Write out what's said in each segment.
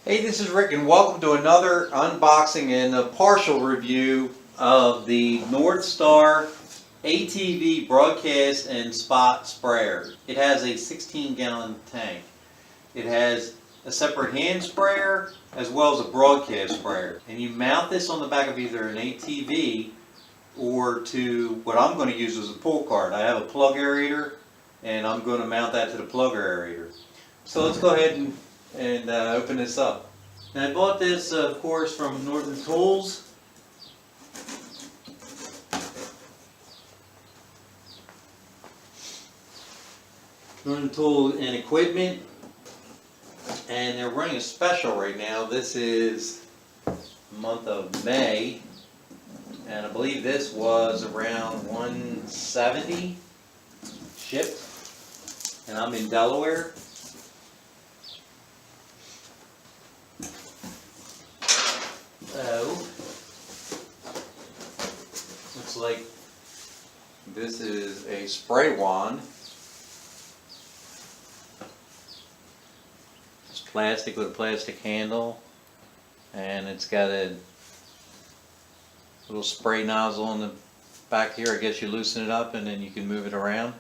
Hey, this is Rick and welcome to another unboxing and a partial review of the NorthStar ATV broadcast and spot sprayer. It has a 16-gallon tank. It has a separate hand sprayer as well as a broadcast sprayer. And you mount this on the back of either an ATV or to what I'm going to use as a pull cart. I have a plug aerator and I'm going to mount that to the plug aerator. So let's go ahead and open this up. Now I bought this, of course, from Northern Tools. Northern Tool and Equipment, and they're running a special right now. This is the month of May, and I believe this was around $170 shipped, and I'm in Delaware. So, looks like this is a spray wand. It's plastic with a plastic handle, and it's got a little spray nozzle on the back here. I guess you loosen it up and then you can move it around.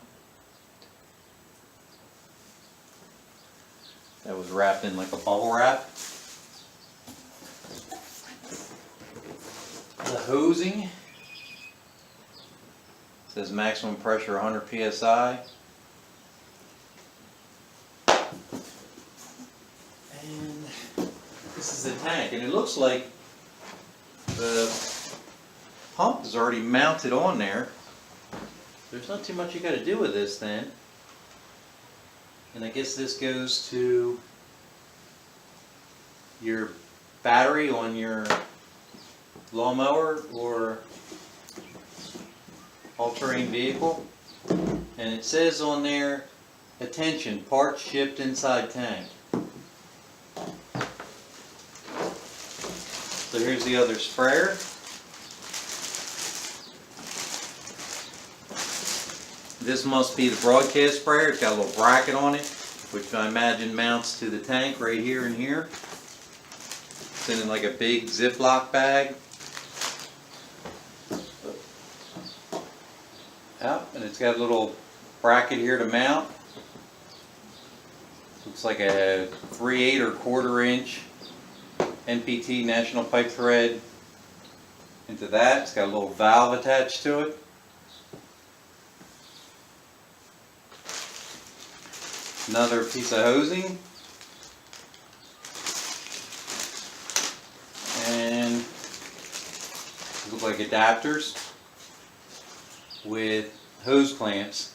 That was wrapped in like a bubble wrap. The hosing says maximum pressure 100 psi, and this is the tank, and it looks like the pump is already mounted on there. There's not too much you got to do with this then, and I guess this goes to your battery on your lawnmower or all-terrain vehicle, and it says on there, attention, parts shipped inside tank. So here's the other sprayer. This must be the broadcast sprayer. It's got a little bracket on it, which I imagine mounts to the tank right here and here. It's in like a big Ziploc bag. And it's got a little bracket here to mount. Looks like a 3/8 or 1/4 inch NPT National Pipe Thread into that. It's got a little valve attached to it. Another piece of hosing. And look like adapters with hose clamps.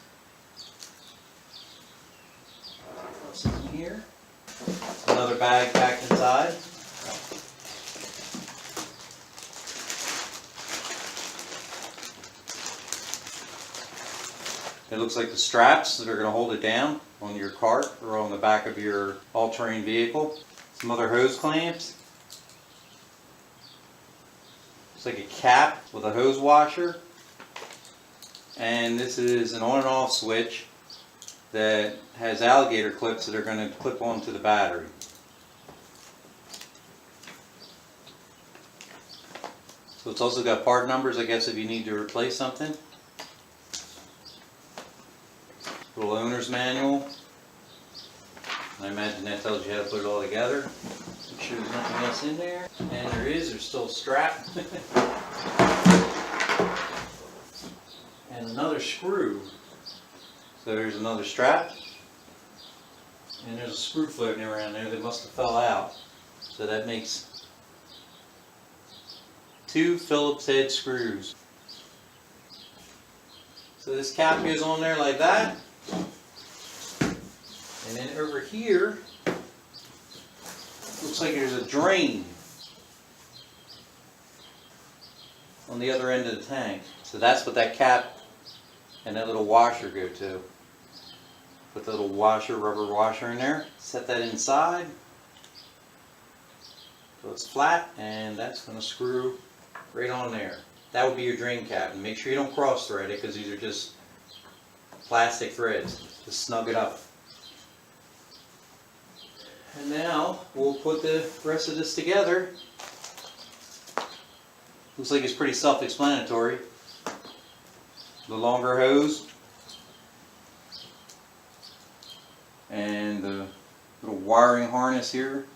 What's in here? Another bag packed inside. It looks like the straps that are going to hold it down on your cart or on the back of your all-terrain vehicle. Some other hose clamps. It's like a cap with a hose washer. And this is an on and off switch that has alligator clips that are going to clip onto the battery. So it's also got part numbers, I guess, if you need to replace something. Little owner's manual. I imagine that tells you how to put it all together. Make sure there's nothing else in there. And there's still a strap. And another screw. So there's another strap. And there's a screw floating around there that must have fell out. So that makes 2 Phillips head screws. So this cap goes on there like that. And then over here, looks like there's a drain on the other end of the tank. So that's what that cap and that little washer go to. Put the little washer, rubber washer in there. Set that inside. So it's flat, and that's going to screw right on there. That would be your drain cap. And make sure you don't cross thread it, because these are just plastic threads. Just snug it up. And now we'll put the rest of this together. Looks like it's pretty self-explanatory. The longer hose and the little wiring harness here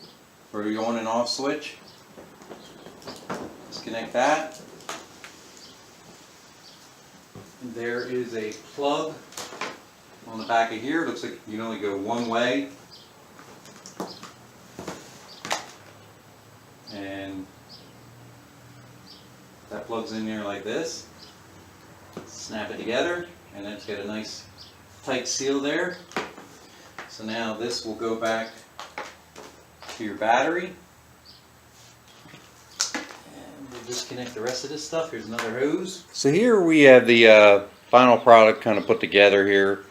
for the on and off switch. Disconnect that. And there is a plug on the back of here. It looks like you can only go one way. And that plugs in there like this. Snap it together, and it's got a nice tight seal there. So now this will go back to your battery. And we'll disconnect the rest of this stuff. Here's another hose. So here we have the final product kind of put together here.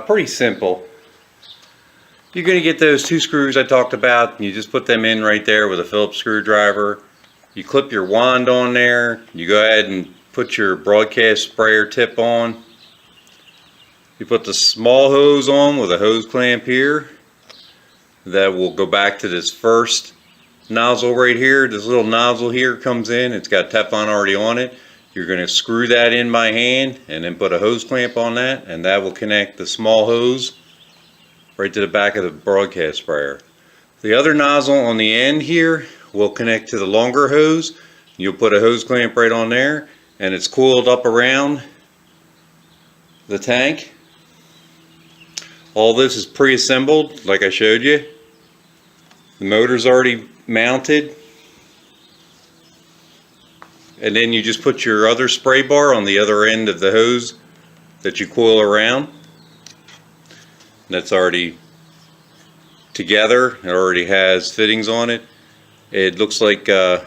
Pretty simple. You're going to get those 2 screws I talked about. You just put them in right there with a Phillips screwdriver. You clip your wand on there. You go ahead and put your broadcast sprayer tip on. You put the small hose on with a hose clamp here. That will go back to this first nozzle right here. This little nozzle here comes in. It's got Teflon already on it. You're going to screw that in by hand and then put a hose clamp on that, and that will connect the small hose right to the back of the broadcast sprayer. The other nozzle on the end here will connect to the longer hose. You'll put a hose clamp right on there, and it's coiled up around the tank. All this is pre-assembled like I showed you. The motor's already mounted, and then you just put your other spray bar on the other end of the hose that you coil around. That's already together. It already has fittings on it. It looks like they're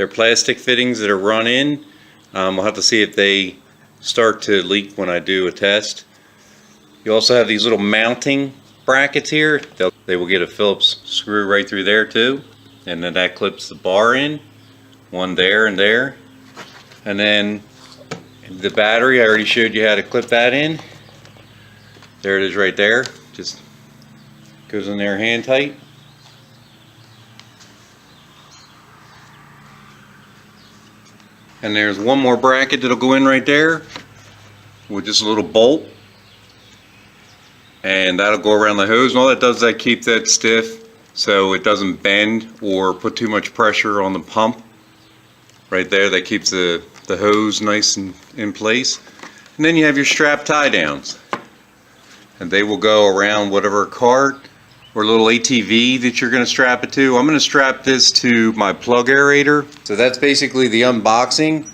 plastic fittings that are run in. We'll have to see if they start to leak when I do a test. You also have these little mounting brackets here. They will get a Phillips screw right through there too, and then that clips the bar in. One there and there. And then the battery, I already showed you how to clip that in. There it is right there. Just goes in there hand tight. And there's one more bracket that'll go in right there with just a little bolt. And that'll go around the hose. And all that does is that keeps that stiff so it doesn't bend or put too much pressure on the pump. Right there, that keeps the hose nice and in place. And then you have your strap tie downs. And they will go around whatever cart or little ATV that you're going to strap it to. I'm going to strap this to my plug aerator. So that's basically the unboxing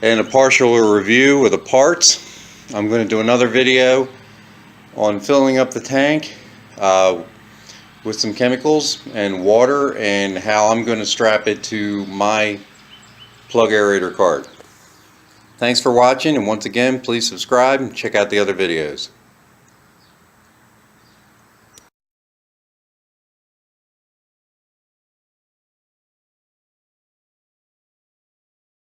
and a partial review of the parts. I'm going to do another video on filling up the tank with some chemicals and water, and how I'm going to strap it to my plug aerator cart. Thanks for watching, and once again, please subscribe and check out the other videos.